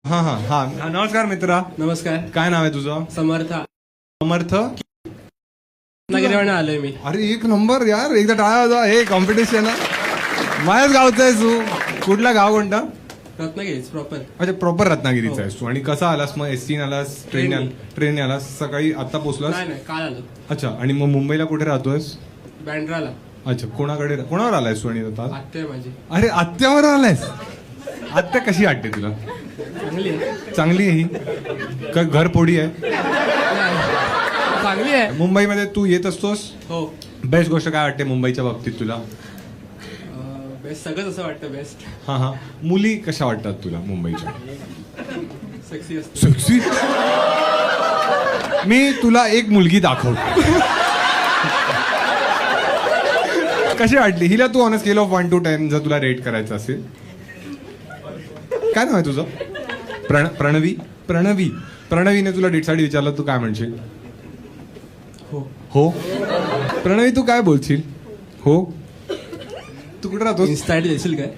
हा हा हा नमस्कार मित्रा. नमस्कार. काय नाव आहे तुझं? समर्थ. समर्थ नगरीवरून आलोय मी. अरे एक नंबर यार, एकदा टाळा होता. हे कॉम्पिटिशन माझ्याच गावचं आहेस तू. कुठला गाव कोणता? रत्नागिरीच प्रॉपर. अच्छा प्रॉपर रत्नागिरीचा आहेस तू. आणि कसा आलास मग? एसटी आलास? ट्रेन आलास? सकाळी आता पोहोचलास? नाही काल आलो. अच्छा. आणि मग मुंबईला कुठे राहतोयस? बँड्राला. अच्छा. कोणावर आलायस तू? आणि आता आत्या आहे माझी. अरे आत्यावर आलायस? आत्या कशी वाटते तुला? चांगली आहे. चांगली आहे ही का घर पोडी आहे? चांगली आहे. मुंबईमध्ये तू येत असतोस? हो. बेस्ट गोष्ट काय वाटते मुंबईच्या बाबतीत तुला? बेस्ट सगळंच असं वाटतं बेस्ट. हा हा. मुली कशा वाटतात तुला मुंबईच्या? सेक्सी असते. सेक्सी. मी तुला एक मुलगी दाखवतो. कशी वाटली हिला? तू ऑन स्केल ऑफ 1 to 10 जर तुला रेट करायचं असेल, काय नाव आहे तुझं? प्रणवी. प्रणवीने तुला डेटसाठी विचारलं, तू काय म्हणशील? हो. प्रणवी तू काय बोलशील? हो. तू कुठे राहतोस? इन्स्टा आयडी देशील काय?